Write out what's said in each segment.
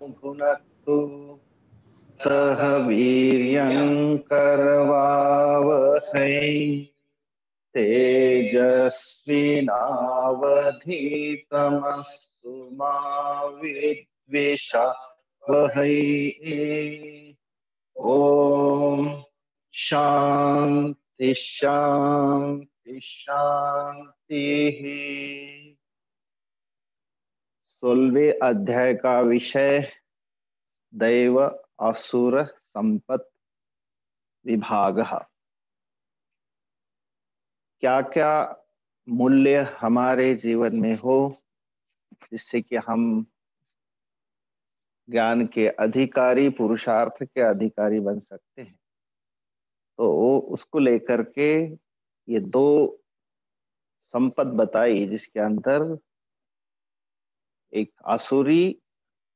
भुनक्तु सह वीर्यं करवावहै तेजस्विनावधीतमस्तु मा विद्विषावहै। ओम शांति शांति शांति। 16वें अध्याय का विषय दैव असुर संपत विभाग। क्या क्या मूल्य हमारे जीवन में हो जिससे कि हम ज्ञान के अधिकारी, पुरुषार्थ के अधिकारी बन सकते हैं, तो उसको लेकर के ये दो संपत बताई, जिसके अंदर एक आसुरी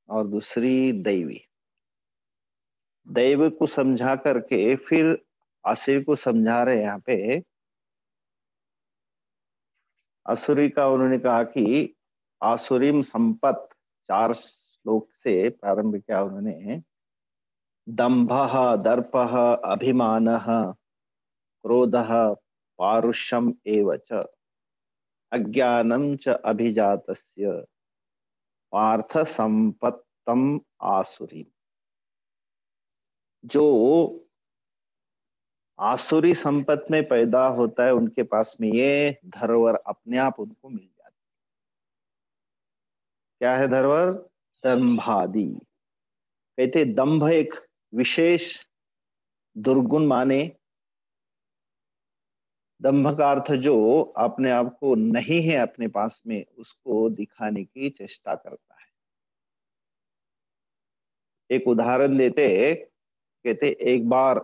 और दूसरी दैवी। दैव को समझा करके फिर आसुरी को समझा रहे। यहाँ पे आसुरी का उन्होंने कहा कि आसुरीम संपत, 4 श्लोक से प्रारंभ किया उन्होंने। दंभः दर्पः अभिमानः क्रोधः पारुष्यम एव च अज्ञानं च अभिजातस्य पार्थ संपत्तम आसुरी। जो आसुरी संपत में पैदा होता है उनके पास में ये धरोहर अपने आप उनको मिल जाती है। क्या है धरोहर? दंभादि। कहते दंभ एक विशेष दुर्गुण माने। दंभ का अर्थ जो अपने आप को नहीं है अपने पास में, उसको दिखाने की चेष्टा करता है। एक उदाहरण देते, कहते एक बार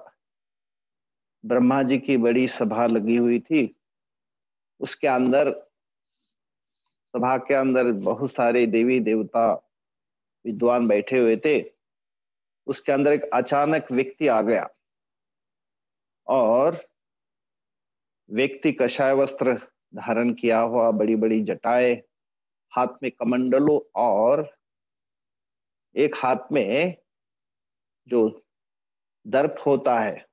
ब्रह्मा जी की बड़ी सभा लगी हुई थी। उसके अंदर, सभा के अंदर बहुत सारे देवी देवता विद्वान बैठे हुए थे। उसके अंदर एक अचानक व्यक्ति आ गया और व्यक्ति कषाय वस्त्र धारण किया हुआ, बड़ी बड़ी जटाएं, हाथ में कमंडलों और एक हाथ में जो दर्प होता है,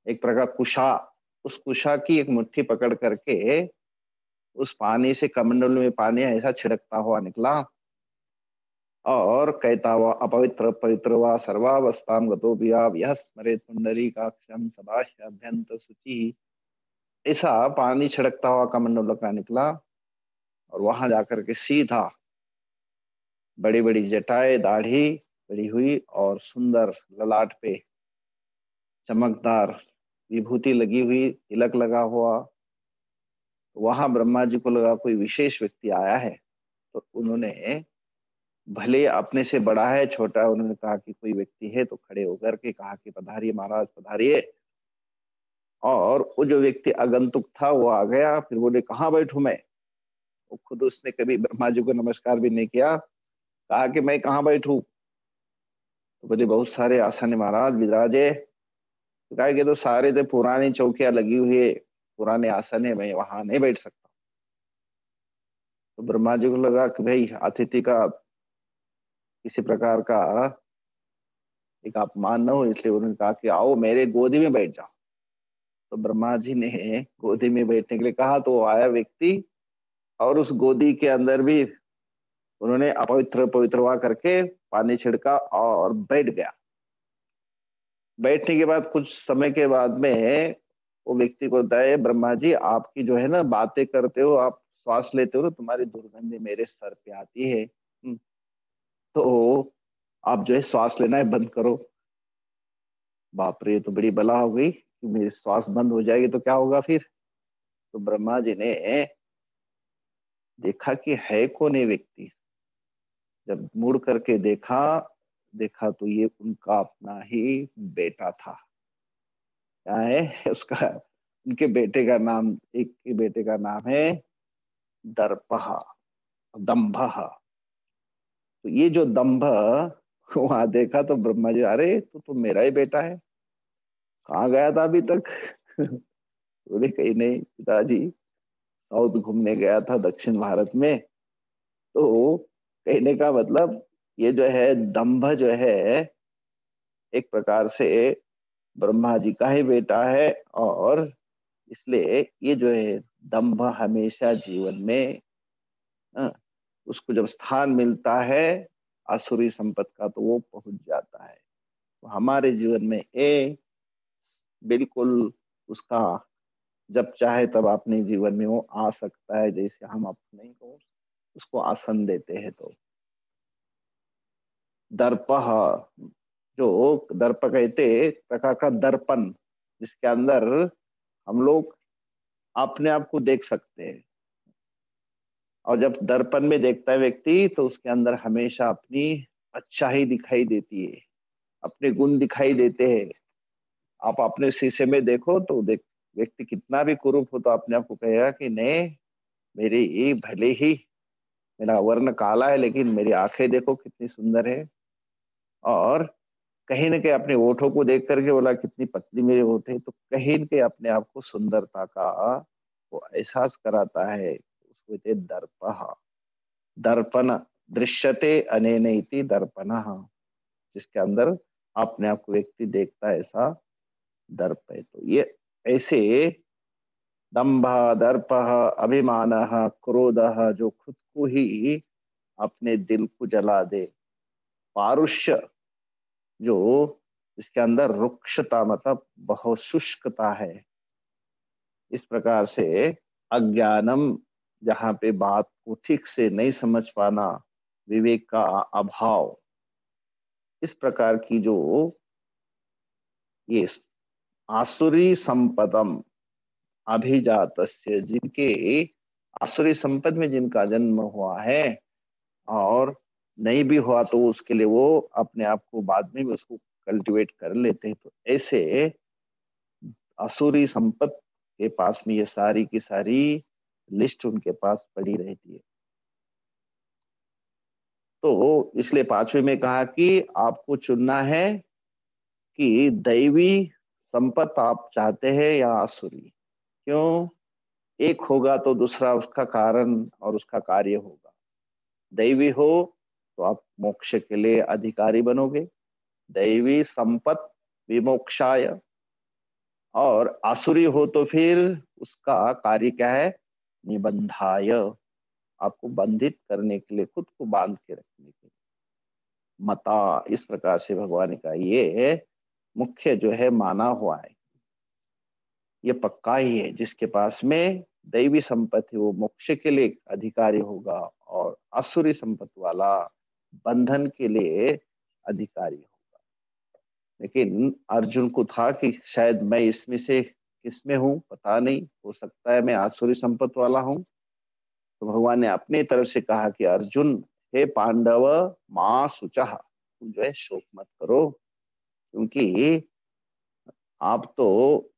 एक प्रकार कुशा, उस कुशा की एक मुट्ठी पकड़ करके उस पानी से, कमंडल में पानी ऐसा छिड़कता हुआ निकला और कहता हुआ अपवित्र पवित्र व सर्वावस्थां गतो यह स्मरेत पुंडरीकाक्षं सभाष्याभ्यंत शुचि। ऐसा पानी छिड़कता हुआ कमंडल का निकला और वहां जाकर के सीधा बड़ी बड़ी जटाएं, दाढ़ी बड़ी हुई और सुंदर ललाट पे चमकदार विभूति लगी हुई, तिलक लगा हुआ। वहां ब्रह्मा जी को लगा कोई विशेष व्यक्ति आया है, तो उन्होंने, भले अपने से बड़ा है छोटा है, उन्होंने कहा कि कोई व्यक्ति है, तो खड़े होकर के कहा कि पधारिए महाराज पधारिए। और वो जो व्यक्ति आगंतुक था वो आ गया। फिर बोले कहाँ बैठूं मैं? वो खुद, उसने कभी ब्रह्मा जी को नमस्कार भी नहीं किया, कहा कि मैं कहाँ बैठूं? तो बोले बहुत सारे आसन है महाराज, विराजे। तो कहा कि तो सारे तो पुरानी चौकियां लगी हुई है, पुराने आसन है, मैं वहां नहीं बैठ सकता। तो ब्रह्मा जी को लगा कि भाई अतिथि का किसी प्रकार का एक अपमान न हो, इसलिए उन्होंने कहा कि आओ मेरे गोदी में बैठ जाओ। तो ब्रह्मा जी ने गोदी में बैठने के लिए कहा, तो वो आया व्यक्ति और उस गोदी के अंदर भी उन्होंने अपवित्र पवित्रवा करके पानी छिड़का और बैठ गया। बैठने के बाद कुछ समय के बाद में वो व्यक्ति को बताया, ब्रह्मा जी आपकी जो है ना बातें करते हो, आप श्वास लेते हो तो तुम्हारी दुर्गंध मेरे सर पे आती है, तो आप जो है श्वास लेना है बंद करो। बाप रे, ये तो बड़ी बला हो गई कि मेरी श्वास बंद हो जाएगी तो क्या होगा फिर? तो ब्रह्मा जी ने देखा कि है कौन है व्यक्ति। जब मुड़ करके देखा, देखा तो ये उनका अपना ही बेटा था। क्या है उसका? उनके बेटे का नाम, एक के बेटे का नाम है दर्पः, दंभः। तो ये जो दंभ, वहां देखा तो ब्रह्मा जी, अरे तो मेरा ही बेटा है, कहाँ गया था अभी तक? बोले कहीं नहीं पिताजी, साउथ घूमने गया था, दक्षिण भारत में। तो कहने का मतलब ये जो है दंभ जो है एक प्रकार से ब्रह्मा जी का ही बेटा है, और इसलिए ये जो है दंभ हमेशा जीवन में अ, उसको जब स्थान मिलता है आसुरी संपत्ति का तो वो पहुंच जाता है। तो हमारे जीवन में ये बिल्कुल उसका जब चाहे तब अपने जीवन में वो आ सकता है, जैसे हम अपने को उसको आसन देते हैं। तो दर्प, जो दर्प कहते एक प्रकार का दर्पण, जिसके अंदर हम लोग अपने आप को देख सकते हैं। और जब दर्पण में देखता है व्यक्ति तो उसके अंदर हमेशा अपनी अच्छाई दिखाई देती है, अपने गुण दिखाई देते हैं। आप अपने शीशे में देखो तो देख, व्यक्ति कितना भी कुरूप हो तो अपने आप को कहेगा कि नहीं, मेरी भले ही मेरा वर्ण काला है लेकिन मेरी आंखें देखो कितनी सुंदर है। और कहीं न कहीं अपने होठों को देख करके बोला कितनी पतली मेरे होठ है, तो कहीं न कहीं अपने आप को सुंदरता का वो एहसास कराता है। उसको कहते हैं दर्पः, दर्पण दृश्यते अनेन इति दर्पणः, जिसके अंदर अपने आप को व्यक्ति देखता है, ऐसा दर्प है। तो ये ऐसे दंभ, दर्प, अभिमान, क्रोध, जो खुद को ही अपने दिल को जला दे, पारुष्य जो इसके अंदर रुक्षता मतलब बहुत शुष्कता है, इस प्रकार से अज्ञानम, जहाँ पे बात को ठीक से नहीं समझ पाना, विवेक का अभाव, इस प्रकार की जो ये आसुरी संपदम अभिजातस्य, जिनके आसुरी संपद में जिनका जन्म हुआ है और नहीं भी हुआ तो उसके लिए वो अपने आप को बाद में भी उसको कल्टीवेट कर लेते हैं। तो ऐसे आसुरी संपत्ति के पास में ये सारी की सारी लिस्ट उनके पास पड़ी रहती है। तो इसलिए पांचवे में कहा कि आपको चुनना है कि दैवी संपत्ति आप चाहते हैं या आसुरी। क्यों? एक होगा तो दूसरा उसका कारण और उसका कार्य होगा। दैवी हो तो आप मोक्ष के लिए अधिकारी बनोगे, दैवी संपत्ति विमोक्षाय, और आसुरी हो तो फिर उसका कार्य क्या है? निबंधाय, आपको बंधित करने के लिए, खुद को बांध के रखने के लिए। मता, इस प्रकार से भगवान का ये मुख्य जो है माना हुआ है, ये पक्का ही है। जिसके पास में दैवी संपत्ति वो मोक्ष के लिए अधिकारी होगा, और आसुरी संपत्ति वाला बंधन के लिए अधिकारी होगा। लेकिन अर्जुन को था कि शायद मैं इसमें से किसमें हूँ पता नहीं, हो सकता है मैं आसुरी संपत्ति वाला हूँ। तो भगवान ने अपने तरफ से कहा कि अर्जुन, हे पांडव, मां शुचः, तुम जो है शोक मत करो, क्योंकि आप तो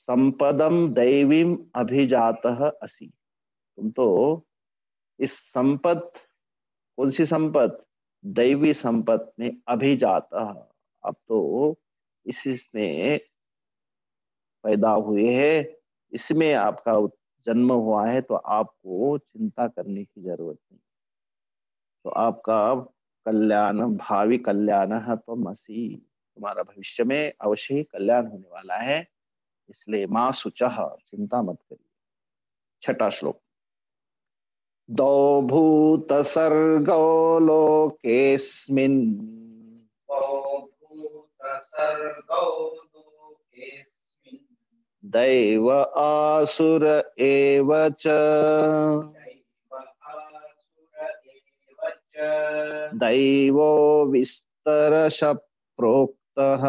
संपदम दैवीम अभिजातः असि, तुम तो इस संपद, कौन सी संपद? दैवी संपद में अभिजातः, अब तो इसमें पैदा हुए हैं, इसमें आपका जन्म हुआ है, तो आपको चिंता करने की जरूरत नहीं। तो आपका कल्याण, भावी कल्याण है तो मसी, तुम्हारा भविष्य में अवश्य ही कल्याण होने वाला है, इसलिए मां शुचः, चिंता मत करिए। छठा श्लोक। दौ भूत सर्गो लोकेस्मिन्, दैव आसुर एव च, दैवो विस्तरश प्रोक्तः,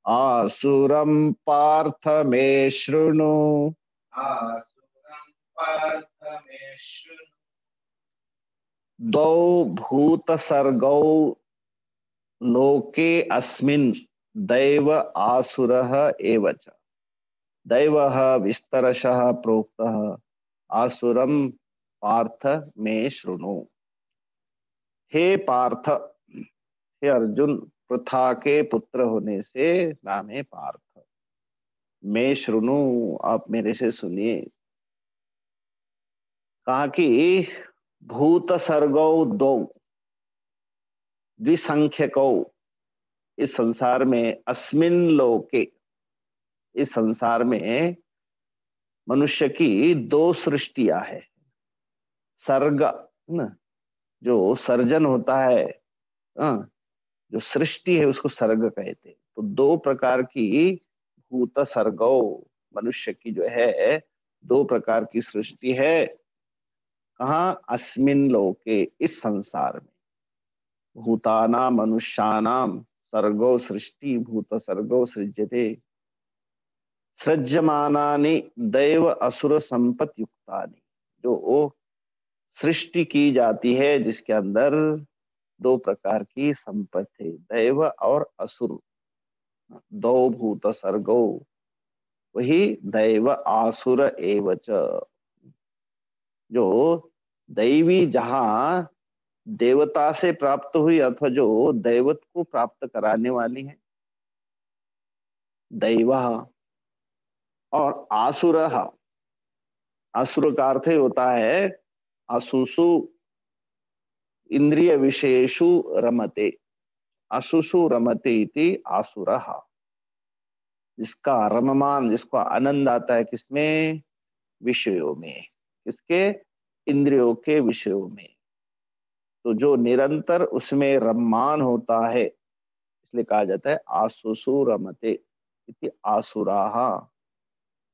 आसुरं पार्थ मे शृणु। द्वौ भूत सर्गौ लोके अस्मिन्, दैव आसुरः एव च, दैवः विस्तरशः प्रोक्तः, आसुरं पार्थ मे शृणु। हे पार्थ, हे अर्जुन, पृथा के पुत्र होने से नाम है पार्थ। मैं शृणु, आप मेरे से सुनिए। कहा कि भूत सर्गौ दो द्विसंख्यकौ, इस संसार में अस्मिन लोके, इस संसार में मनुष्य की दो सृष्टियां है। सर्ग न, जो सर्जन होता है, जो सृष्टि है उसको सर्ग कहते हैं। तो दो प्रकार की भूत सर्गो, मनुष्य की जो है दो प्रकार की सृष्टि है। कहाँ? अस्मिन लोके, इस संसार में। भूतानां मनुष्याणां सर्गो सृष्टि भूत सर्गो सृज्यते सृज्यमानानि दैव असुर संपत युक्तानि, जो सृष्टि की जाती है जिसके अंदर दो प्रकार की संपत्ति है, दैव और असुर। दो भूत सर्गो, वही दैव आसुर एवच, जो दैवी जहां देवता से प्राप्त हुई अथवा जो दैवत को प्राप्त कराने वाली है दैव, और आसुर, आसुर का अर्थ ही होता है असुसु इंद्रिय विशेषु रमते, असुसु रमते इति आसुरः, जिसका रममान, जिसको आनंद आता है किसमें? विषयों में। किसके? इंद्रियों के विषयों में। तो जो निरंतर उसमें रममान होता है, इसलिए कहा जाता है आसुसु रमते इति आसुराः।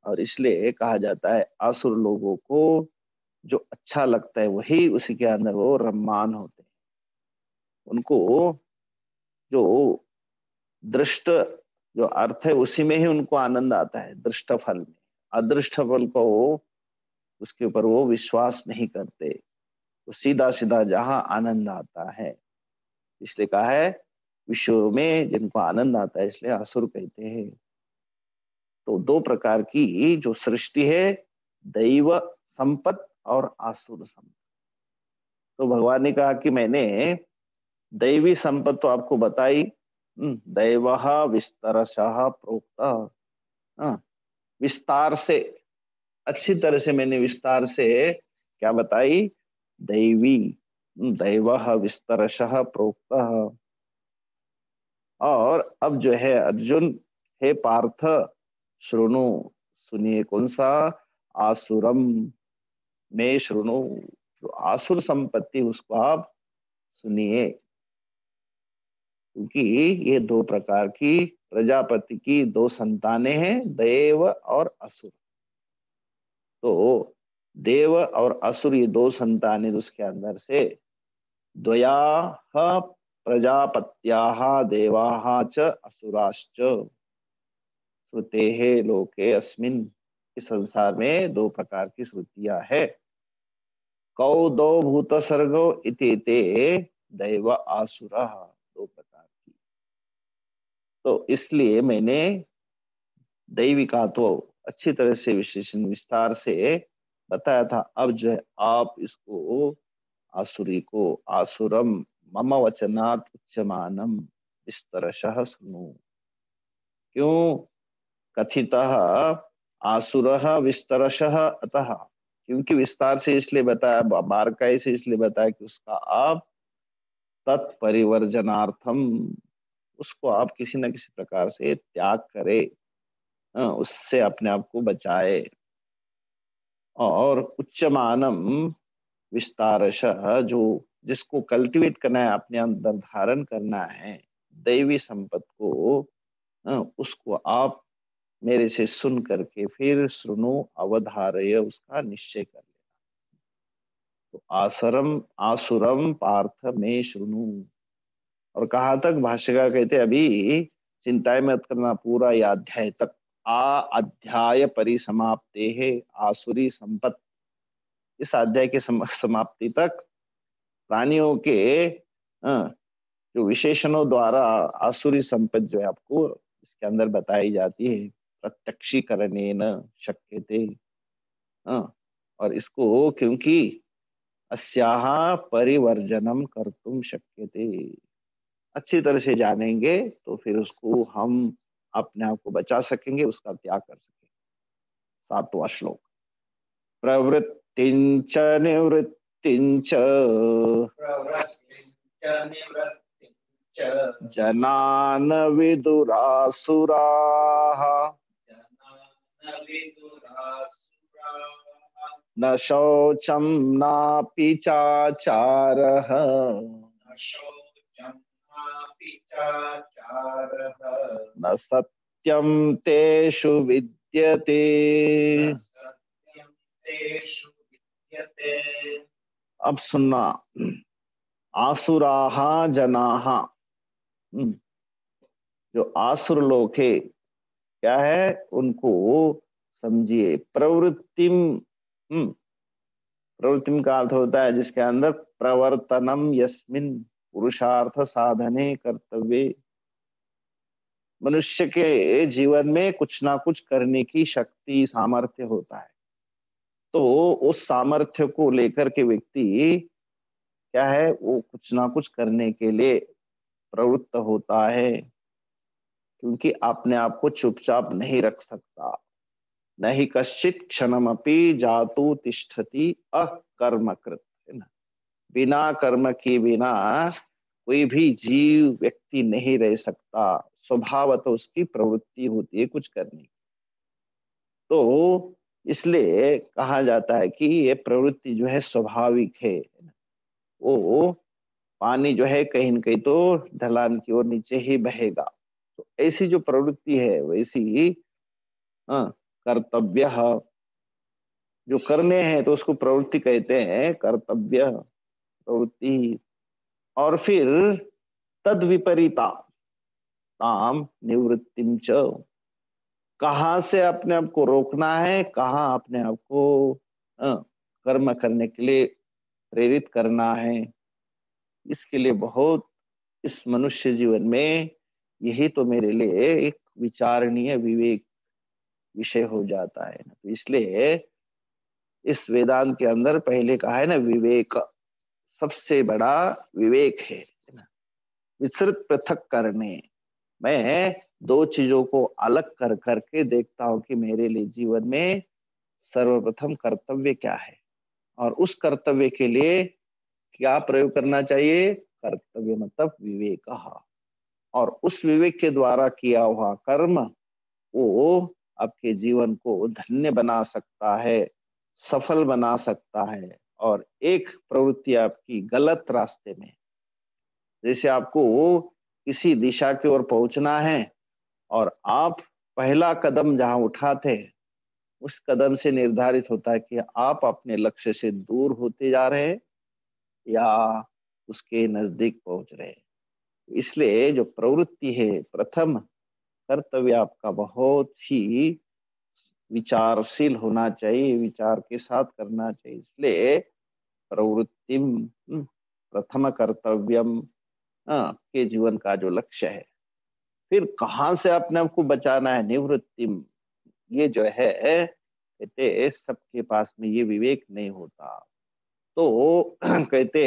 और इसलिए कहा जाता है आसुर लोगों को जो अच्छा लगता है वही उसी के अंदर वो रममान होते हैं। उनको जो दृष्ट जो अर्थ है उसी में ही उनको आनंद आता है, दृष्ट फल में। अदृष्ट फल को उसके ऊपर वो विश्वास नहीं करते, तो सीधा सीधा जहां आनंद आता है, इसलिए कहा है विश्व में जिनको आनंद आता है, इसलिए असुर कहते हैं। तो दो प्रकार की जो सृष्टि है, दैव संपत और आसुर संपत। तो भगवान ने कहा कि मैंने दैवी संपत तो आपको बताई, दैवः विस्तरशः प्रोक्त, विस्तार से, अच्छी तरह से मैंने विस्तार से क्या बताई? दैवी, दैवः विस्तरशः प्रोक्त। और अब जो है अर्जुन, हे पार्थ श्रृणु, सुनिए। कौन सा? आसुरम में श्रृणु, जो आसुर संपत्ति उसको आप सुनिए। क्योंकि ये दो प्रकार की प्रजापति की दो संतानें हैं, देव और असुर। तो देव और असुर ये दो संतानें, उसके अंदर से द्वयाः प्रजापत्याः देवाः च असुराश्च श्रुतेः लोके अस्मिन्, इस संसार में दो प्रकार की श्रुतियां है। कौ दो भूत सर्गो इति ते दैव आसुरः, दो प्रकार की। तो इसलिए मैंने दैवी का तो अच्छी तरह से विशेषण विस्तार से बताया था। अब जो है आप इसको आसुरी को, आसुरम मम वचनात् उच्यमानम विस्तरशः सुनो। क्यों कथितः आसुरः विस्तरशः? अतः, क्योंकि विस्तार से इसलिए बताया, बारकाई से इसलिए बताया कि उसका आप तत्परिवर्जनार्थम, उसको आप किसी न किसी प्रकार से त्याग करे, उससे अपने आप को बचाए। और उच्चमानम विस्तारशः, जो जिसको कल्टीवेट करना है, अपने अंदर धारण करना है दैवी संपत को, उसको आप मेरे से सुन करके फिर सुनो, अवधारय, उसका निश्चय कर लेना। तो आसुरम, आसुरम पार्थ में श्रृणु। और कहाँ तक? भाष्यकार कहते अभी चिंताएं मत करना, पूरा ये अध्याय तक, आ अध्याय परिसमाप्ते है आसुरी संपत, इस अध्याय के समाप्ति तक प्राणियों के जो विशेषणों द्वारा आसुरी संपत जो है आपको इसके अंदर बताई जाती है, प्रत्यक्षीकरणेन शक्यते। और इसको क्योंकि अस्याः परिवर्जनम कर्तुम शक्यते, अच्छी तरह से जानेंगे तो फिर उसको हम अपने आप को बचा सकेंगे, उसका त्याग कर सकेंगे। 7वां श्लोक। प्रवृत्त प्रवृत्तिञ्च निवृत्तिञ्च जनान विदुरासुराः न शौचं नापि चाचारः न सत्यं तेषु विद्यते। अब सुनना, आसुराः जनाः, जो आसुर लोग है क्या है, उनको समझिए। प्रवृत्तिम, प्रवृत्तिम का अर्थ होता है जिसके अंदर प्रवर्तनम यस्मिन पुरुषार्थ साधने कर्तव्य। मनुष्य के जीवन में कुछ ना कुछ करने की शक्ति सामर्थ्य होता है, तो उस सामर्थ्य को लेकर के व्यक्ति क्या है, वो कुछ ना कुछ करने के लिए प्रवृत्त होता है, क्योंकि अपने आप को चुपचाप नहीं रख सकता। नहीं कश्चित क्षणमपि जातु तिष्ठति अकर्मकृत, है ना। बिना कर्म के बिना कोई भी जीव व्यक्ति नहीं रह सकता। स्वभावतः उसकी प्रवृत्ति होती है कुछ करने की। तो इसलिए कहा जाता है कि ये प्रवृत्ति जो है स्वाभाविक है। वो पानी जो है कहीं न कहीं तो ढलान की ओर नीचे ही बहेगा। तो ऐसी जो प्रवृत्ति है वैसी ही कर्तव्य, जो करने हैं तो उसको प्रवृत्ति कहते हैं, कर्तव्य प्रवृत्ति। और फिर तद विपरीता ताम निवृत्तिम च, कहाँ से अपने आप को रोकना है, कहाँ अपने आप को कर्म करने के लिए प्रेरित करना है, इसके लिए बहुत इस मनुष्य जीवन में यही तो मेरे लिए एक विचारणीय विवेक विषय हो जाता है। तो इसलिए इस वेदांत के अंदर पहले कहा है ना, विवेक सबसे बड़ा विवेक है ना। विस्तृत पृथक करने, मैं दो चीजों को अलग कर करके देखता हूं कि मेरे लिए जीवन में सर्वप्रथम कर्तव्य क्या है, और उस कर्तव्य के लिए क्या प्रयोग करना चाहिए। कर्तव्य मतलब विवेक, और उस विवेक के द्वारा किया हुआ कर्म वो आपके जीवन को धन्य बना सकता है, सफल बना सकता है। और एक प्रवृत्ति आपकी गलत रास्ते में, जैसे आपको किसी दिशा की ओर पहुंचना है और आप पहला कदम जहां उठाते हैं उस कदम से निर्धारित होता है कि आप अपने लक्ष्य से दूर होते जा रहे हैं या उसके नजदीक पहुंच रहे हैं। इसलिए जो प्रवृत्ति है, प्रथम कर्तव्य आपका बहुत ही विचारशील होना चाहिए, विचार के साथ करना चाहिए। इसलिए प्रवृत्तिम प्रथम कर्तव्यम के जीवन का जो लक्ष्य है। फिर कहाँ से अपने आप को बचाना है, निवृत्तिम, ये जो है कहते सबके पास में ये विवेक नहीं होता। तो कहते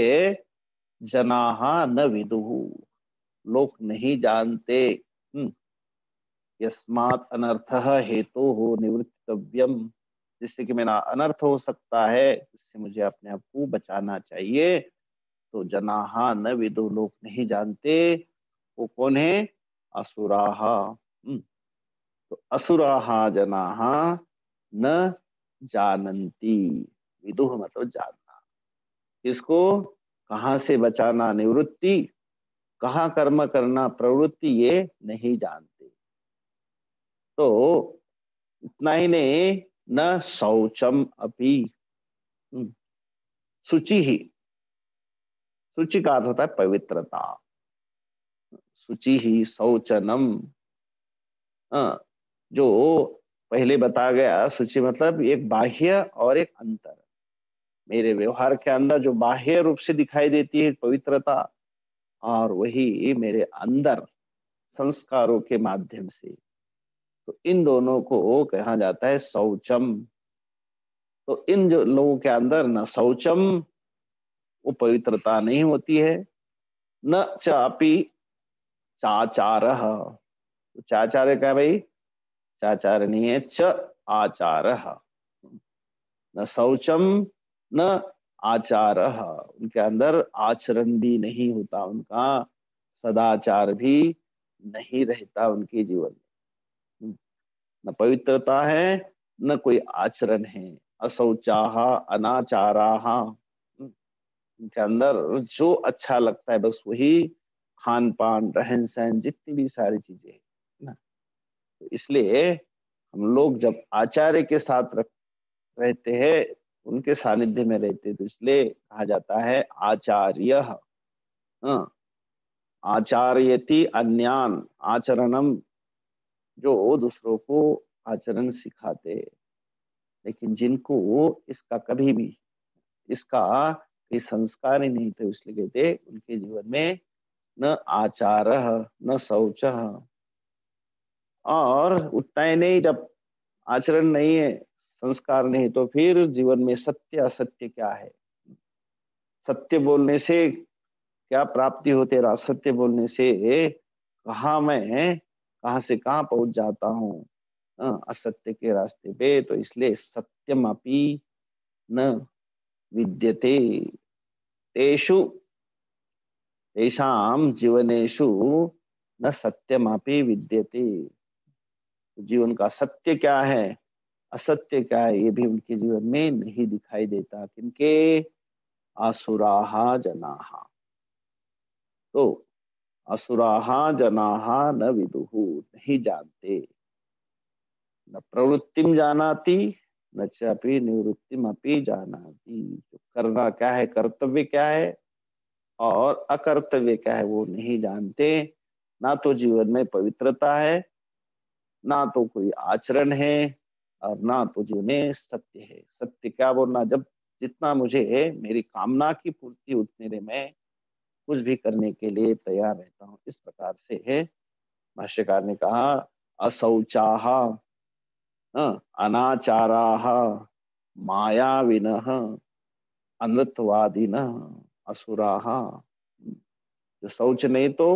जनाहा न विदुहु, लोग नहीं जानते। यस्मात् अनर्थः हेतु हो निवृत्तव्यम, जिससे कि मेरा अनर्थ हो सकता है, जिससे मुझे अपने आप को बचाना चाहिए। तो जनाहा न विदु, लोग नहीं जानते। वो कौन है, असुराहा। तो असुराहा जनाहा न जानन्ति, विदुह मतलब जानना। इसको कहाँ से बचाना, निवृत्ति, कहाँ कर्म करना, प्रवृत्ति, ये नहीं जानते। तो इतना ही नहीं, न शौचम अपि, शुचि ही, शुचि का अर्थ होता है पवित्रता। शुचि ही शौचनम, जो पहले बताया गया, शुचि मतलब एक बाह्य और एक अंतर। मेरे व्यवहार के अंदर जो बाह्य रूप से दिखाई देती है पवित्रता, और वही मेरे अंदर संस्कारों के माध्यम से, तो इन दोनों को कहा जाता है शौचम। तो इन जो लोगों के अंदर न शौचम, वो पवित्रता नहीं होती है, न चापी चाचार, तो चाचार क्या भाई, चाचार नहीं है, च आचार, न शौचम न आचार, उनके अंदर आचरण भी नहीं होता, उनका सदाचार भी नहीं रहता उनके जीवन में। न पवित्रता है, न कोई आचरण है। अशौचाह अनाचाराह, उनके अंदर जो अच्छा लगता है बस वही खान पान रहन सहन जितनी भी सारी चीजें है ना। तो इसलिए हम लोग जब आचार्य के साथ रहते हैं, उनके सानिध्य में रहते हैं, तो इसलिए कहा जाता है आचार्य। हाँ, आचार्यति अन्यान, आचरणम, जो दूसरों को आचरण सिखाते हैं। लेकिन जिनको इसका कभी भी इसका कोई संस्कार ही नहीं थे, इसलिए कहते उनके जीवन में न आचार न शौच। और उतना ही नहीं, जब आचरण नहीं है, संस्कार नहीं, तो फिर जीवन में सत्य असत्य क्या है। सत्य बोलने से क्या प्राप्ति होती है, और असत्य बोलने से कहाँ मैं कहाँ से कहाँ पहुंच जाता हूँ असत्य के रास्ते पे। तो इसलिए सत्यम अपि न विद्यते तेषु, तेषां जीवनेषु न सत्यमपि विद्यते। जीवन का सत्य क्या है, असत्य क्या है, ये भी उनके जीवन में नहीं दिखाई देता। किनके? असुराः जनाः। तो असुराः जनाः न विदुः, नहीं जानते। न प्रवृत्तिम जानाति न चापि निवृत्तिम अपि जानाति। जो करना क्या है, कर्तव्य क्या है और अकर्तव्य क्या है, वो नहीं जानते। ना तो जीवन में पवित्रता है, ना तो कोई आचरण है, और ना तो जीवन में सत्य है। सत्य क्या बोलना, जब जितना मुझे है मेरी कामना की पूर्ति उतने में मैं कुछ भी करने के लिए तैयार रहता हूँ। इस प्रकार से है भाष्यकार ने कहा असौचाः अनाचाराः मायाविनः अनृतवादिनः असुराः। जो शौच नहीं तो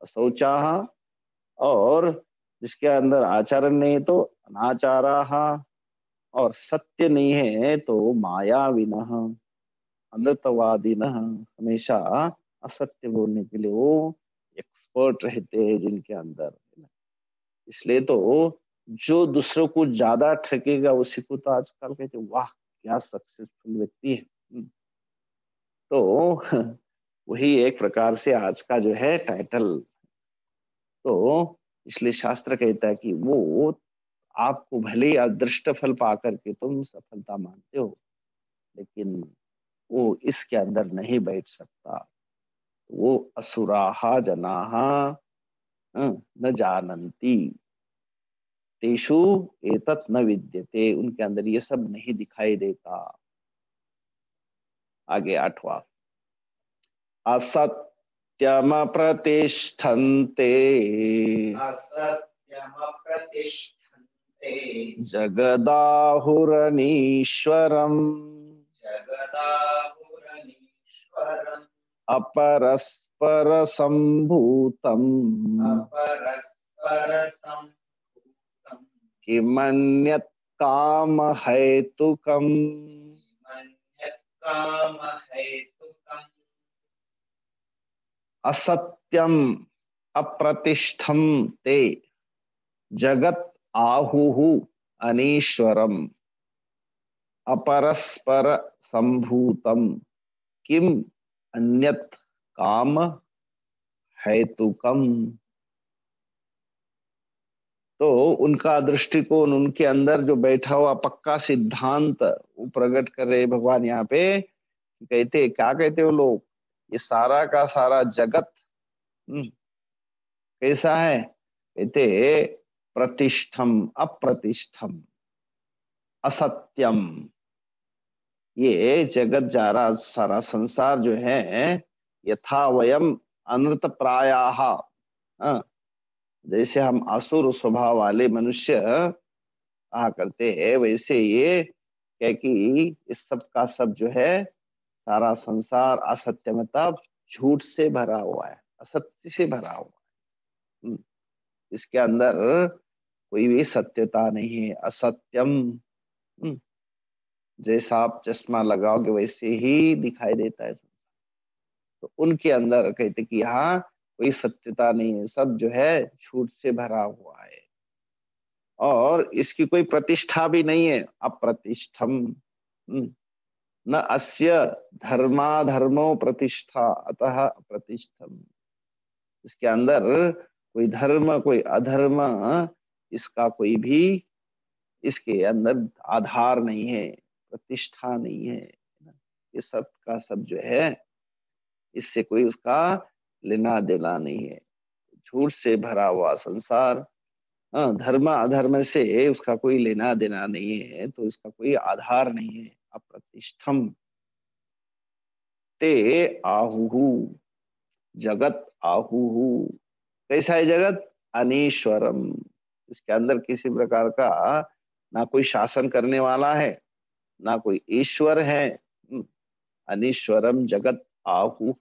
अशौचाः, और जिसके अंदर आचरण नहीं तो अनाचाराः, और सत्य नहीं है तो मायाविनः अनृतवादिनः, हमेशा असत्य बोलने के लिए वो एक्सपर्ट रहते हैं जिनके अंदर। इसलिए तो जो दूसरों को ज्यादा ठगेगा उसी को तो आजकल कहते वाह क्या सक्सेसफुल व्यक्ति है। तो वही एक प्रकार से आज का जो है टाइटल। तो इसलिए शास्त्र कहता है कि वो आपको भले ही अदृष्ट फल पा करके तुम सफलता मानते हो, लेकिन वो इसके अंदर नहीं बैठ सकता। वो असुराः जनाः न जानन्ति तेषु एतत् न विद्यते, उनके अंदर ये सब नहीं दिखाई देता। आगे 8वां, असत्यम प्रतिष्ठन्ते जगदाहुरनीश्वरम् अपरस्पर संभूतम् किमन्यत् काम हेतुकम्। असत्यम अप्रतिष्ठम ते जगत आहुः अनीश्वरम अपरस्पर संभूतम किम अन्यत् काम हेतुकम। तो उनका दृष्टिकोण, उनके अंदर जो बैठा हुआ पक्का सिद्धांत वो प्रकट कर रहे भगवान यहाँ पे। कहते क्या कहते हो लोग, ये सारा का सारा जगत कैसा है, कहते प्रतिष्ठम अप्रतिष्ठम असत्यम। ये जगत जा रहा सारा संसार जो है यथा वयम अनृत प्रायाः, जैसे हम असुर स्वभाव वाले मनुष्य कहा करते हैं, वैसे ये क्या कि इस सब का सब जो है सारा संसार असत्य मतलब झूठ से भरा हुआ है, असत्य से भरा हुआ है। इसके अंदर कोई भी सत्यता नहीं है, असत्यम। जैसा आप चश्मा लगाओगे वैसे ही दिखाई देता है। तो उनके अंदर कहते कि हाँ, कोई सत्यता नहीं है, सब जो है झूठ से भरा हुआ है और इसकी कोई प्रतिष्ठा भी नहीं है। अप्रतिष्ठम। न अस्य धर्माधर्मो प्रतिष्ठा अतः अप्रतिष्ठम। इसके अंदर कोई धर्म कोई अधर्म, इसका कोई भी इसके अंदर आधार नहीं है, प्रतिष्ठा नहीं है। ये सब का सब जो है, इससे कोई उसका लेना देना नहीं है। झूठ से भरा हुआ संसार, हाँ, धर्म अधर्म से उसका कोई लेना देना नहीं है, तो इसका कोई आधार नहीं है। अप्रतिष्ठम ते आहुहु जगत आहुहु। कैसा है जगत? अनीश्वरम। इसके अंदर किसी प्रकार का ना कोई शासन करने वाला है, ना कोई ईश्वर है। अनीश्वरम जगत आहुहु।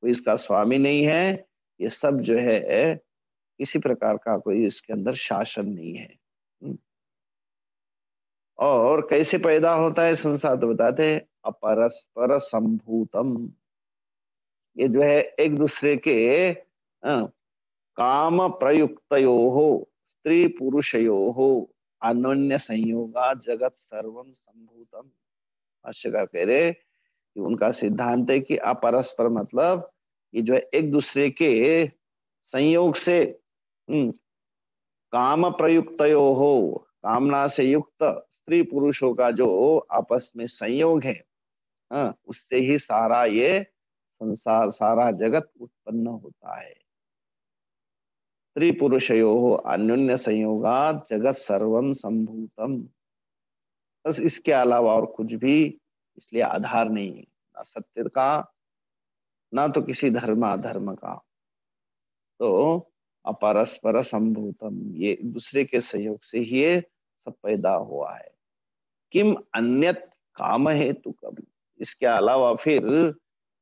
कोई इसका स्वामी नहीं है। ये सब जो है किसी प्रकार का कोई इसके अंदर शासन नहीं है। और कैसे पैदा होता है संसार, तो बताते हैं अपरस्पर संभूतम। ये जो है एक दूसरे के काम प्रयुक्तयो हो, स्त्री पुरुषयो हो, अन्योन्य संयोगा जगत सर्वम संभूतम। भाष्यकार कह रहे कि उनका सिद्धांत है कि अपरस्पर मतलब ये जो है एक दूसरे के संयोग से, काम प्रयुक्तयो हो, कामना से युक्त स्त्री पुरुषों का जो आपस में संयोग है, उससे ही सारा ये संसार सारा जगत उत्पन्न होता है। स्त्री पुरुषयो अन्योन्य संयोगात जगत सर्वम संभूतम। बस इसके अलावा और कुछ भी इसलिए आधार नहीं है, ना सत्य का ना तो किसी धर्म अधर्म का। तो अपरस्पर संभूतम, ये एक दूसरे के सहयोग से ही ये सब पैदा हुआ है। किम अन्यत काम हेतु कम। इसके अलावा फिर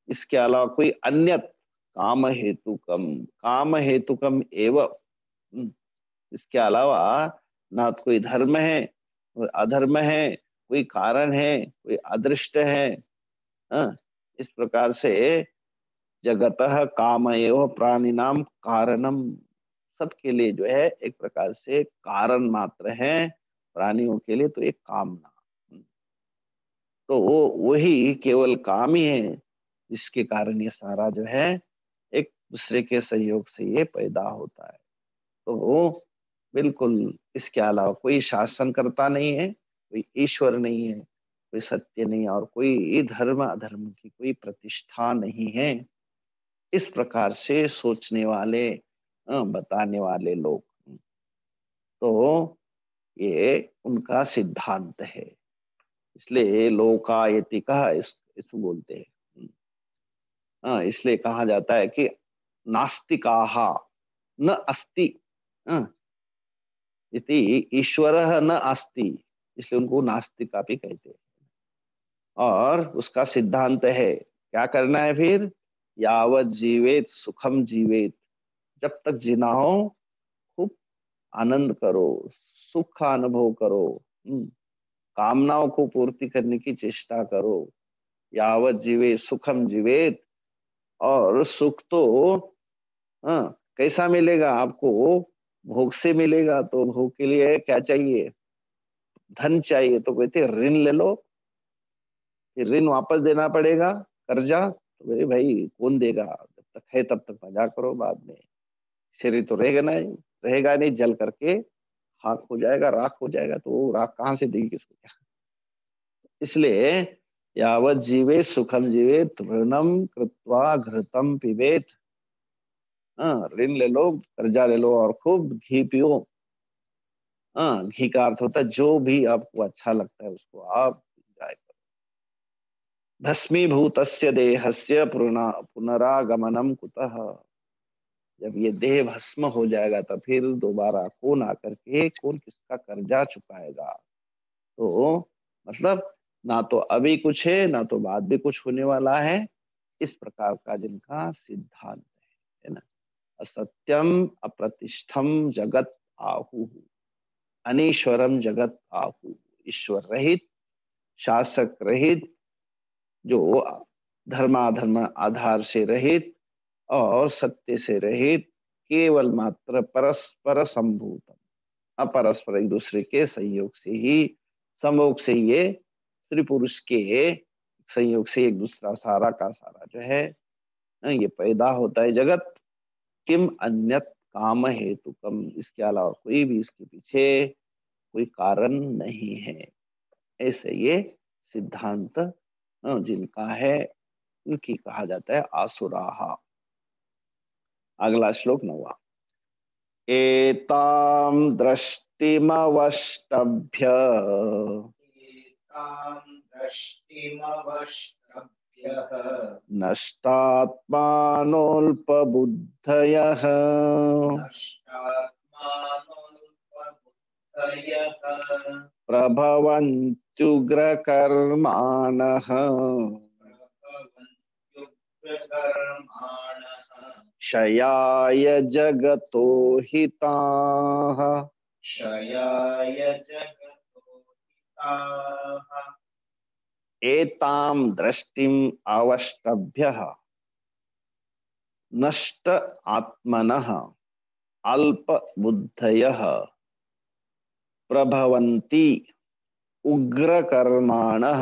इसके अलावा कोई अन्यत काम हेतु कम एवं, इसके अलावा ना तो कोई धर्म है, कोई अधर्म है, कोई कारण है, कोई अदृष्ट है। हाँ, इस प्रकार से जगतः काम एवं प्राणिनाम कारणम। सबके लिए जो है एक प्रकार से कारण मात्र है, प्राणियों के लिए तो एक कामना। तो वो वही केवल काम ही है जिसके कारण ये सारा जो है एक दूसरे के सहयोग से ये पैदा होता है। तो बिल्कुल इसके अलावा कोई शासन करता नहीं है, कोई ईश्वर नहीं है, कोई सत्य नहीं है और कोई धर्म अधर्म की कोई प्रतिष्ठा नहीं है। इस प्रकार से सोचने वाले, बताने वाले लोग, तो ये उनका सिद्धांत है। इसलिए लोकायति कहा इसको बोलते हैं। इसलिए कहा जाता है कि नास्तिकाहा न अस्ति, इति ईश्वरः न अस्ति, इसलिए उनको नास्तिका भी कहते हैं। और उसका सिद्धांत है क्या करना है फिर? यावत जीवेत सुखम जीवेत। जब तक जीना हो खूब आनंद करो, सुख का अनुभव करो, कामनाओं को पूर्ति करने की चेष्टा करो। यावत जीवे सुखम जीवेत। और सुख तो कैसा मिलेगा आपको? भोग से मिलेगा। तो भोग के लिए क्या चाहिए? धन चाहिए। तो कहते ऋण ले लो, फिर ऋण वापस देना पड़ेगा, कर्जा। तो बोले भाई कौन देगा? जब तक है तब तक मजा करो, बाद में शरीर तो रहेगा नहीं, रहेगा नहीं, जल करके खाक हो जाएगा, राख हो जाएगा। तो वो राख कहाँ से देगी किसको? क्या? इसलिए यावत जीवे सुखम जीवेत ऋणम कृत्वा घृतम पिबेत। ऋण ले लो, कर्जा ले लो और खूब घी पियो। घी का अर्थ होता है जो भी आपको अच्छा लगता है उसको आप एंजॉय करो। भस्मीभूतस्य देहस्य पुनरागमनम कुतः। जब ये देह भस्म हो जाएगा तो फिर दोबारा कौन आकर के कौन किसका कर्जा चुकाएगा? तो मतलब ना तो अभी कुछ है ना तो बाद में कुछ होने वाला है। इस प्रकार का जिनका सिद्धांत है ना। असत्यम अप्रतिष्ठम जगत आहु, अनीश्वरम जगत आहु। ईश्वर रहित, शासक रहित, जो धर्माधर्म आधार से रहित और सत्य से रहित, केवल मात्र परस्पर संभूतम, अपरस्पर एक दूसरे के संयोग से ही, संभोग से ये स्त्री पुरुष के संयोग से एक दूसरा सारा का सारा जो है ये पैदा होता है जगत। किम अन्यत काम हेतुकम, इसके अलावा कोई भी इसके पीछे कोई कारण नहीं है। ऐसे ये सिद्धांत जिनका है उनकी कहा जाता है आसुराहा। अगला श्लोक 9। एताम दृष्टिमवष्टभ्य नष्टात्मानोऽल्पबुद्धयः प्रभवन्त्युग्रकर्माणः क्षयाय जगतो हिताः। एताम दृष्टिम अवष्टभ्यः नष्ट आत्मनः अल्प बुद्धयः प्रभवन्ति उग्रकर्माणः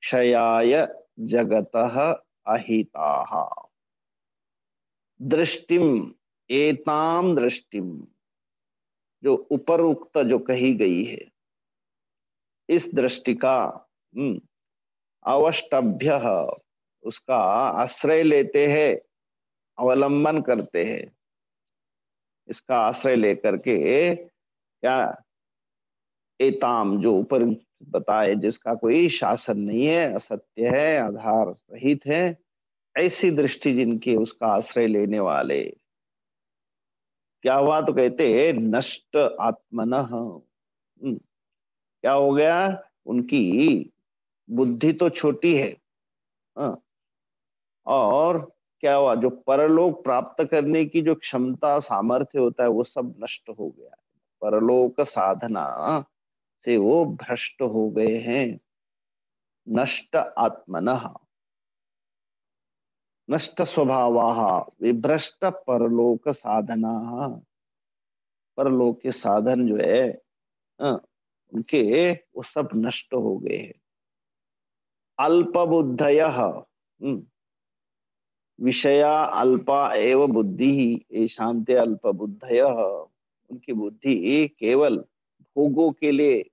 क्षयाय जगतः अहिताः। दृष्टिम, एताम दृष्टिम, जो उपरोक्त जो कही गई है, इस दृष्टि का अवष्टभ्य, उसका आश्रय लेते हैं, अवलंबन करते हैं। इसका आश्रय लेकर के क्या, एताम जो ऊपर बताए, जिसका कोई शासन नहीं है, असत्य है, आधार रहित है, ऐसी दृष्टि जिनकी, उसका आश्रय लेने वाले क्या हुआ, तो कहते नष्ट आत्मनः। क्या हो गया, उनकी बुद्धि तो छोटी है, और क्या हुआ, जो परलोक प्राप्त करने की जो क्षमता सामर्थ्य होता है वो सब नष्ट हो गया है। परलोक साधना से वो भ्रष्ट हो गए हैं। नष्ट आत्मनः, नष्ट स्वभावाः विभ्रष्ट परलोक साधना, परलोक के साधन जो है उनके वो सब नष्ट हो गए हैं। अल्प बुद्धयः, विषया अल्पा एव बुद्धि शांति अल्प बुद्धयः, उनकी बुद्धि केवल भोगों के लिए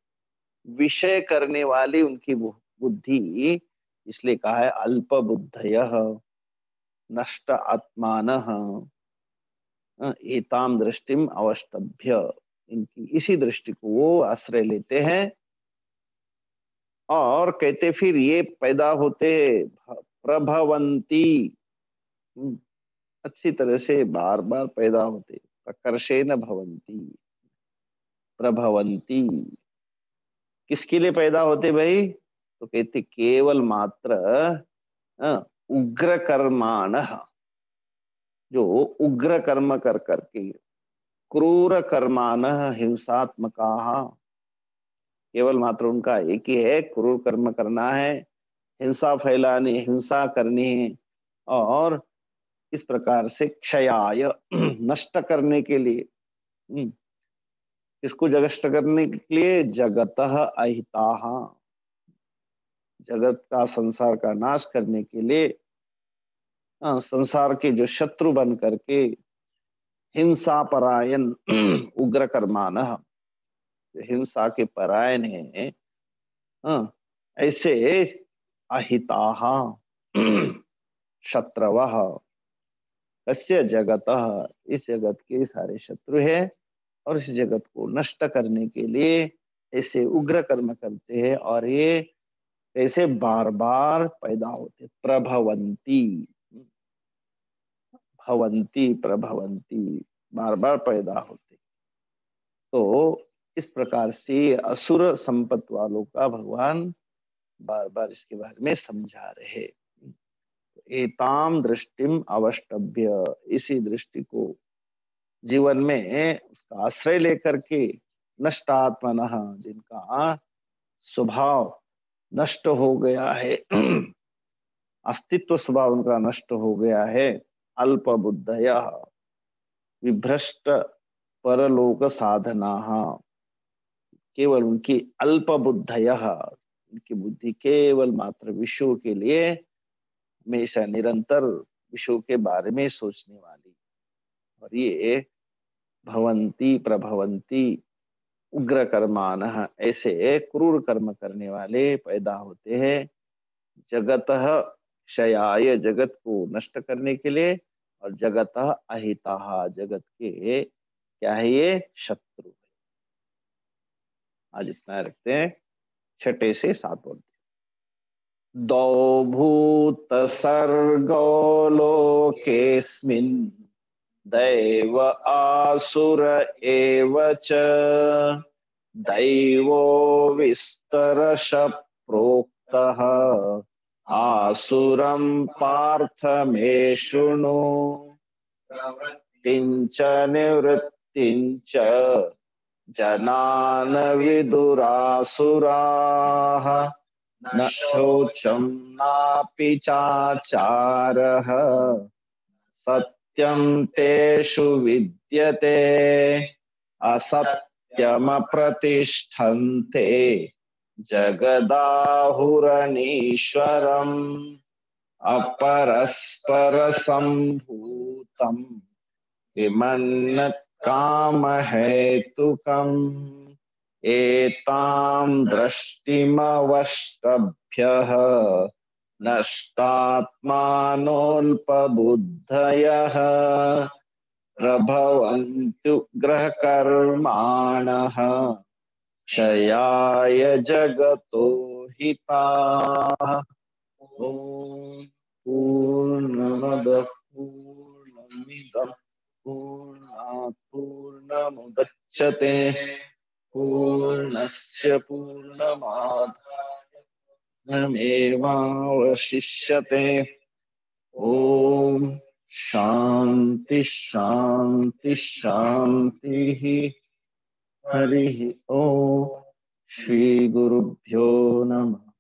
विषय करने वाली उनकी बुद्धि, इसलिए कहा है अल्प बुद्धयः नष्ट आत्मानः एताम दृष्टिम अवष्टभ्य। इनकी इसी दृष्टि को वो आश्रय लेते हैं और कहते फिर ये पैदा होते प्रभवंती, अच्छी तरह से बार बार पैदा होते, प्रकर्षेण भवंती, प्रभवंती, किसके लिए पैदा होते भाई, तो कहते केवल मात्र उग्र कर्माण, जो उग्र कर्म कर करके, क्रूर कर्मान हिंसात्मका, केवल मात्र उनका एक ही है, क्रूर कर्म करना है, हिंसा फैलानी, हिंसा करनी है, और इस प्रकार से क्षयाय नष्ट करने के लिए, इसको नष्ट करने के लिए जगतः अहिताः, जगत का संसार का नाश करने के लिए संसार के जो शत्रु बन करके हिंसा परायण उग्र कर्मान, हिंसा के परायण है, ऐसे अहिताः शत्रवः, कस्य जगतः, इस जगत के सारे शत्रु है, और इस जगत को नष्ट करने के लिए ऐसे उग्र कर्म करते हैं, और ये ऐसे बार बार पैदा होते, प्रभवंती, भवंती प्रभवंती, बार बार पैदा होते। तो इस प्रकार से असुर संपत्त वालों का भगवान बार बार इसके बारे में समझा रहे। एताम दृष्टिम अवष्टभ्य, इसी दृष्टि को जीवन में उसका आश्रय लेकर के नष्टात्मनः, जिनका स्वभाव नष्ट हो गया है, अस्तित्व स्वभाव उनका नष्ट हो गया है। अल्प बुद्धयः, विभ्रष्ट परलोक साधना, केवल उनकी अल्प बुद्धयः, उनकी बुद्धि केवल मात्र विषयों के लिए हमेशा निरंतर विषयों के बारे में सोचने वाली, और ये भवंती प्रभवंती उग्र कर्मानः, ऐसे क्रूर कर्म करने वाले पैदा होते हैं जगतः क्षयाय, जगत को नष्ट करने के लिए, और जगतः अहिताः, जगत के क्या है ये शत्रु है। आज इतना रखते हैं, 6 से 7 बोलते। द्वौ भूत सर्गो लोकेस्मिन्, दैव आसुर एव च, दैवो विस्तरश प्रोक्तः, आसुरं पार्थ मे शृणु, प्रवृत्तिञ्च निवृत्तिञ्च जनान विदुरासुराः, न शोचं नापि चाचारः, सत्यं तेषु विद्यते, असत्यमप्रतिष्ठन्ते जगदाहुरनीश्वरम्, अपरस्परसम्भूतम् विमन्नत् कामहेतुकम्, एतां दृष्टिमवष्टभ्यः नष्टात्मानोऽल्पबुद्धयः, प्रभवन्त्युग्रकर्माणः क्षयाय जगतो हिताः। ॐ पूर्णमदः पूर्णमिदं पूर्णात् पूर्णमुदच्यते, पूर्णस्य पूर्णमादाय पूर्णमेवावशिष्यते। ओम शांति शांति शांति। हरि ओम। श्री गुरुभ्यो नमः।